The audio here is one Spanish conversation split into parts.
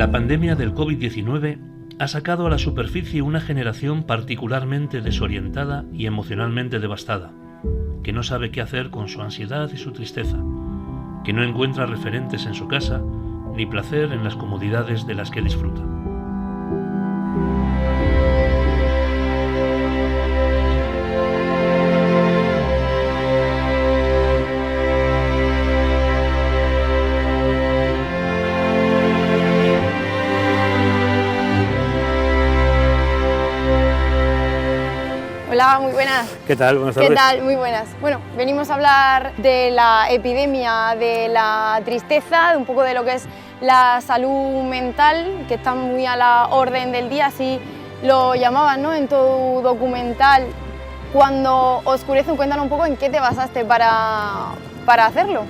La pandemia del COVID-19 ha sacado a la superficie una generación particularmente desorientada y emocionalmente devastada, que no sabe qué hacer con su ansiedad y su tristeza, que no encuentra referentes en su casa ni placer en las comodidades de las que disfruta. Hola, muy buenas. ¿Qué tal? Buenas tardes. ¿Qué tal? Muy buenas. Bueno, venimos a hablar de la epidemia de la tristeza, de un poco de lo que es la salud mental, que está muy a la orden del día, así lo llamaban, ¿no?, en tu documental. Cuando oscurece, cuéntanos un poco en qué te basaste para hacerlo.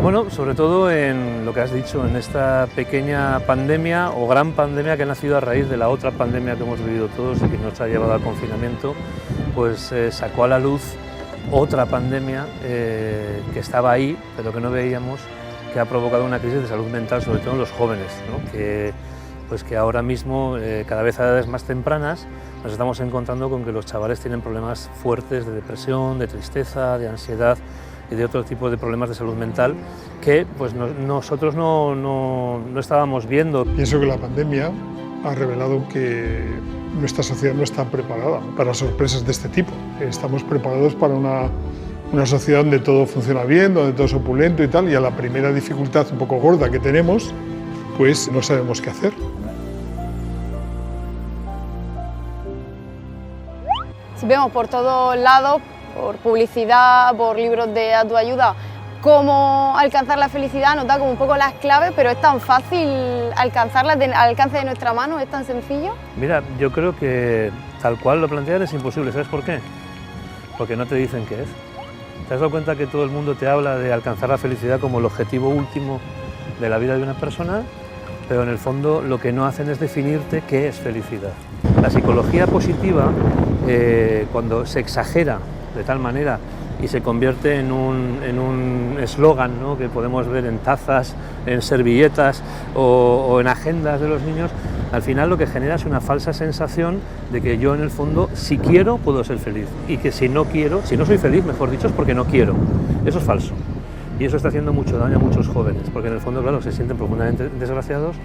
Bueno, sobre todo en lo que has dicho, en esta pequeña pandemia o gran pandemia que ha nacido a raíz de la otra pandemia que hemos vivido todos y que nos ha llevado al confinamiento, pues sacó a la luz otra pandemia que estaba ahí, pero que no veíamos, que ha provocado una crisis de salud mental, sobre todo en los jóvenes, ¿no? que ahora mismo, cada vez a edades más tempranas, nos estamos encontrando con que los chavales tienen problemas fuertes de depresión, de tristeza, de ansiedad y de otro tipo de problemas de salud mental que pues, nosotros no estábamos viendo. Pienso que la pandemia ha revelado que nuestra sociedad no está preparada para sorpresas de este tipo. Estamos preparados para una sociedad donde todo funciona bien, donde todo es opulento y tal, y a la primera dificultad un poco gorda que tenemos, pues no sabemos qué hacer. Si vemos por todos lados, por publicidad, por libros de autoayuda, cómo alcanzar la felicidad, nos da como un poco las claves, pero es tan fácil alcanzarlas al alcance de nuestra mano, es tan sencillo. Mira, yo creo que tal cual lo plantean es imposible, ¿sabes por qué? Porque no te dicen qué es. ¿Te has dado cuenta que todo el mundo te habla de alcanzar la felicidad como el objetivo último de la vida de una persona? Pero en el fondo lo que no hacen es definirte qué es felicidad. La psicología positiva, cuando se exagera de tal manera y se convierte en un eslogan, ¿no?, que podemos ver en tazas, en servilletas o en agendas de los niños, al final lo que genera es una falsa sensación de que yo en el fondo, si quiero, puedo ser feliz, y que si no quiero, si no soy feliz, mejor dicho, es porque no quiero. Eso es falso. Y eso está haciendo mucho daño a muchos jóvenes, porque en el fondo, claro, se sienten profundamente desgraciados.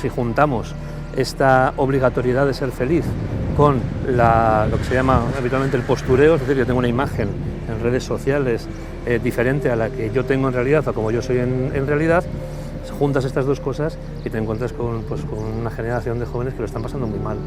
Si juntamos esta obligatoriedad de ser feliz con lo que se llama habitualmente el postureo, es decir, que tengo una imagen en redes sociales diferente a la que yo tengo en realidad o como yo soy en realidad, juntas estas dos cosas y te encuentras con una generación de jóvenes que lo están pasando muy mal.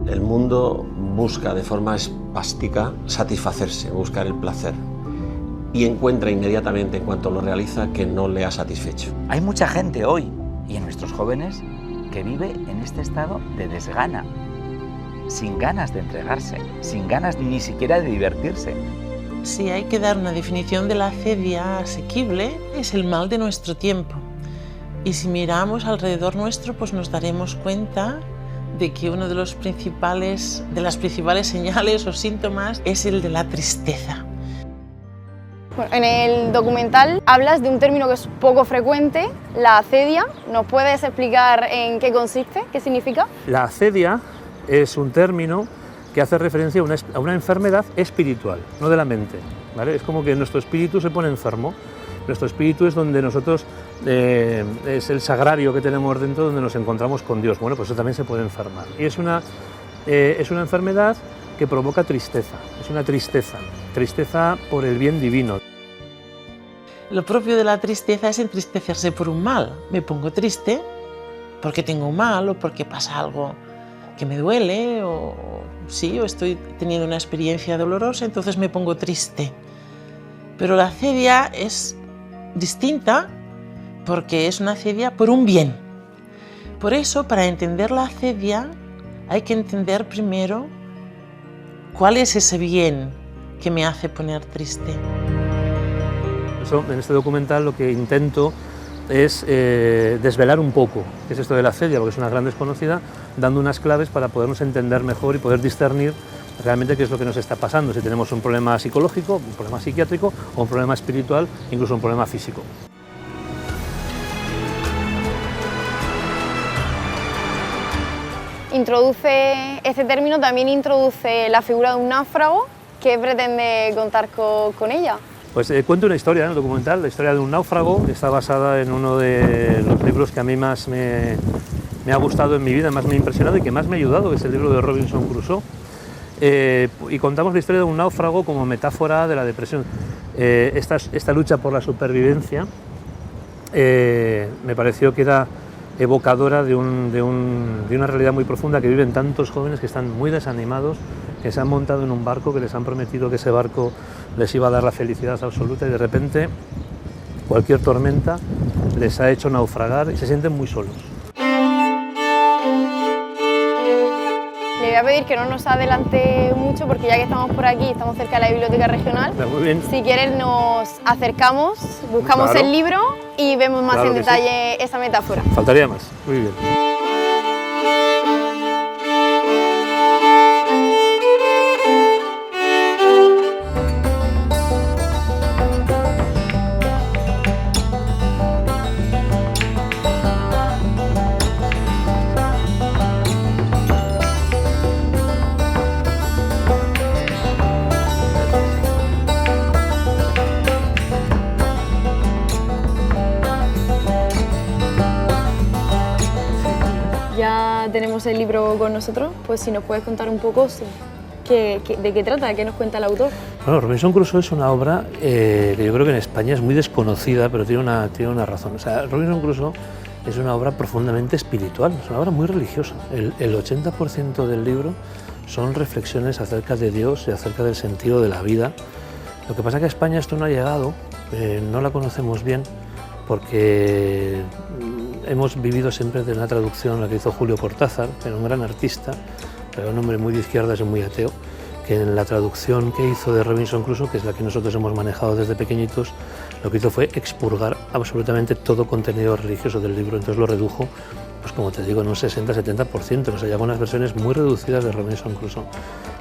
El mundo busca de forma espástica satisfacerse, buscar el placer, y encuentra inmediatamente, en cuanto lo realiza, que no le ha satisfecho. Hay mucha gente hoy, y en nuestros jóvenes, que vive en este estado de desgana, sin ganas de entregarse, sin ganas ni siquiera de divertirse. Si hay que dar una definición de la acedia asequible, es el mal de nuestro tiempo. Y si miramos alrededor nuestro, pues nos daremos cuenta de que uno de las principales señales o síntomas es el de la tristeza. En el documental hablas de un término que es poco frecuente, la acedia. ¿Nos puedes explicar en qué consiste, qué significa? La acedia es un término que hace referencia a una enfermedad espiritual, no de la mente, ¿vale? Es como que nuestro espíritu se pone enfermo. Nuestro espíritu es donde nosotros, es el sagrario que tenemos dentro, donde nos encontramos con Dios. Bueno, pues eso también se puede enfermar. Y es una enfermedad que provoca tristeza, es una tristeza por el bien divino. Lo propio de la tristeza es entristecerse por un mal. Me pongo triste porque tengo un mal o porque pasa algo que me duele o estoy teniendo una experiencia dolorosa, entonces me pongo triste. Pero la acedia es distinta porque es una acedia por un bien. Por eso, para entender la acedia, hay que entender primero cuál es ese bien que me hace poner triste. En este documental lo que intento es desvelar un poco qué es esto de la acedia, porque es una gran desconocida, dando unas claves para podernos entender mejor y poder discernir realmente qué es lo que nos está pasando, si tenemos un problema psicológico, un problema psiquiátrico o un problema espiritual, incluso un problema físico. introduce este término, también introduce la figura de un náufrago. ¿Qué pretende contar con ella? Pues cuento una historia, ¿no? Documental, la historia de un náufrago, que está basada en uno de los libros que a mí más me ha gustado en mi vida, más me ha impresionado y que más me ha ayudado, que es el libro de Robinson Crusoe. Y contamos la historia de un náufrago como metáfora de la depresión. Esta lucha por la supervivencia me pareció que era evocadora de una realidad muy profunda que viven tantos jóvenes que están muy desanimados, que se han montado en un barco, que les han prometido que ese barco les iba a dar la felicidad absoluta y de repente cualquier tormenta les ha hecho naufragar y se sienten muy solos. Le voy a pedir que no nos adelante mucho porque ya que estamos por aquí, estamos cerca de la biblioteca regional. Muy bien. Si quieres nos acercamos, buscamos Claro. el libro y vemos más Claro en que detalle esa metáfora. Faltaría más. Muy bien. Ya tenemos el libro con nosotros, pues si nos puedes contar un poco de qué trata, qué nos cuenta el autor. Bueno, Robinson Crusoe es una obra que yo creo que en España es muy desconocida, pero tiene una razón. O sea, Robinson Crusoe es una obra profundamente espiritual, es una obra muy religiosa. El 80% del libro son reflexiones acerca de Dios y acerca del sentido de la vida. Lo que pasa es que a España esto no ha llegado, no la conocemos bien, porque hemos vivido siempre de una traducción, la que hizo Julio Cortázar, que era un gran artista, pero un hombre muy de izquierdas y muy ateo, que en la traducción que hizo de Robinson Crusoe, que es la que nosotros hemos manejado desde pequeñitos, lo que hizo fue expurgar absolutamente todo contenido religioso del libro, entonces lo redujo, pues como te digo, en un 60-70%, o sea, ya con unas versiones muy reducidas de Robinson Crusoe.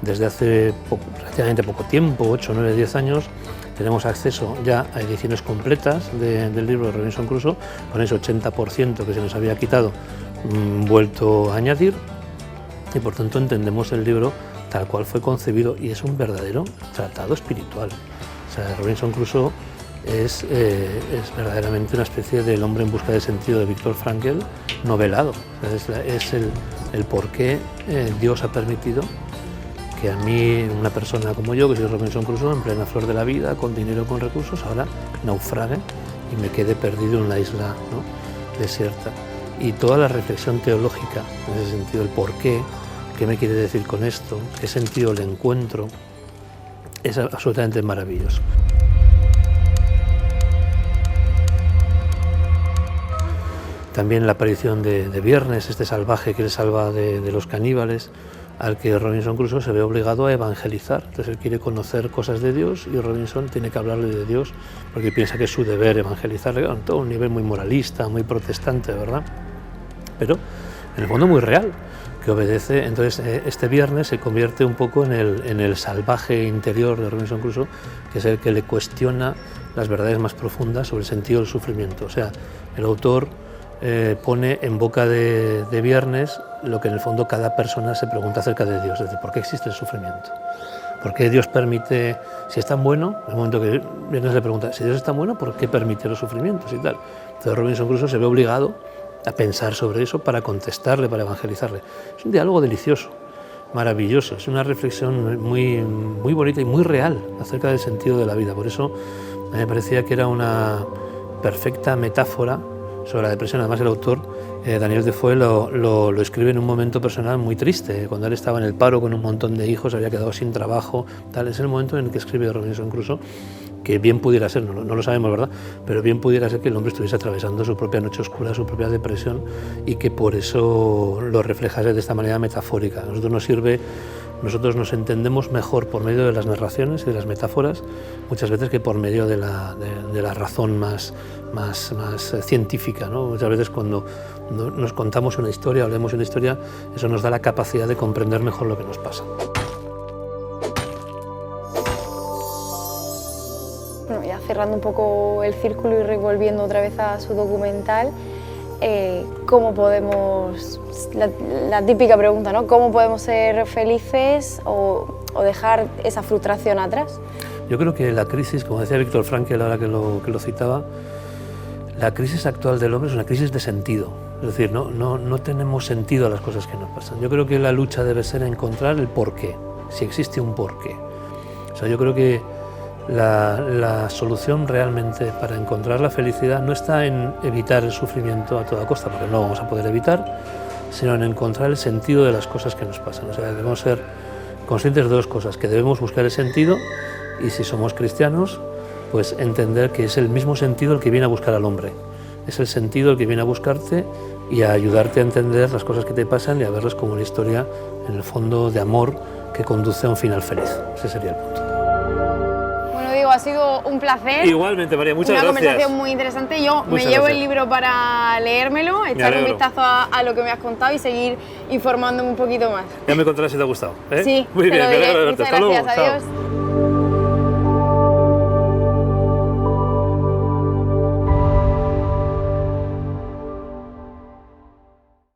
Desde hace relativamente poco tiempo, 8, 9, 10 años, tenemos acceso ya a ediciones completas del libro de Robinson Crusoe, con ese 80% que se nos había quitado, vuelto a añadir, y por tanto entendemos el libro tal cual fue concebido, y es un verdadero tratado espiritual. O sea, Robinson Crusoe es verdaderamente una especie del hombre en busca de sentido de Viktor Frankl novelado. O sea, es el por qué Dios ha permitido que a mí, una persona como yo, que soy Robinson Crusoe, en plena flor de la vida, con dinero, con recursos, ahora naufrague y me quede perdido en la isla, ¿no?, desierta. Y toda la reflexión teológica, en ese sentido, el por qué me quiere decir con esto, qué sentido le encuentro, es absolutamente maravilloso. También la aparición de Viernes, este salvaje que le salva de los caníbales, al que Robinson Crusoe se ve obligado a evangelizar. Entonces él quiere conocer cosas de Dios y Robinson tiene que hablarle de Dios porque piensa que es su deber evangelizarle, a todo un nivel muy moralista, muy protestante, ¿verdad? Pero en el fondo muy real, que obedece. Entonces este Viernes se convierte un poco en el salvaje interior de Robinson Crusoe, que es el que le cuestiona las verdades más profundas sobre el sentido del sufrimiento. O sea, el autor pone en boca de Viernes lo que en el fondo cada persona se pregunta acerca de Dios, es decir, ¿por qué existe el sufrimiento? ¿Por qué Dios permite, si es tan bueno, en el momento que Viernes le pregunta, si Dios es tan bueno, ¿por qué permite los sufrimientos y tal? Entonces Robinson Crusoe se ve obligado a pensar sobre eso para contestarle, para evangelizarle. Es un diálogo delicioso, maravilloso, es una reflexión muy, muy bonita y muy real acerca del sentido de la vida. Por eso me parecía que era una perfecta metáfora sobre la depresión. Además el autor, Daniel Defoe, lo escribe en un momento personal muy triste, cuando él estaba en el paro con un montón de hijos, había quedado sin trabajo, tal. Es el momento en el que escribe Robinson Crusoe, que bien pudiera ser, no lo sabemos, ¿verdad?, pero bien pudiera ser que el hombre estuviese atravesando su propia noche oscura, su propia depresión, y que por eso lo reflejase de esta manera metafórica. Nosotros nos entendemos mejor por medio de las narraciones y de las metáforas, muchas veces que por medio de la razón más científica, ¿no? Muchas veces cuando nos contamos una historia o leemos una historia, eso nos da la capacidad de comprender mejor lo que nos pasa. Bueno, ya cerrando un poco el círculo y revolviendo otra vez a su documental, ¿cómo podemos, la típica pregunta, ¿no? ¿Cómo podemos ser felices o dejar esa frustración atrás? Yo creo que la crisis, como decía Víctor Frankl ahora que lo citaba, la crisis actual del hombre es una crisis de sentido. Es decir, no tenemos sentido a las cosas que nos pasan. Yo creo que la lucha debe ser encontrar el porqué, si existe un porqué. O sea, yo creo que la solución realmente para encontrar la felicidad no está en evitar el sufrimiento a toda costa, porque no lo vamos a poder evitar, sino en encontrar el sentido de las cosas que nos pasan. O sea, debemos ser conscientes de dos cosas, que debemos buscar el sentido y, si somos cristianos, pues entender que es el mismo sentido el que viene a buscar al hombre. Es el sentido el que viene a buscarte y a ayudarte a entender las cosas que te pasan y a verlas como una historia, en el fondo, de amor que conduce a un final feliz. Ese sería el punto. Bueno, Diego, ha sido un placer. Igualmente, María, muchas gracias. Una conversación muy interesante. Yo me llevo el libro para leérmelo, echar un vistazo a lo que me has contado y seguir informándome un poquito más. Ya me contarás si te ha gustado, ¿eh? Sí, muy bien, te lo diré. me alegro de verte. Muchas Hasta luego. gracias, adiós. Chao.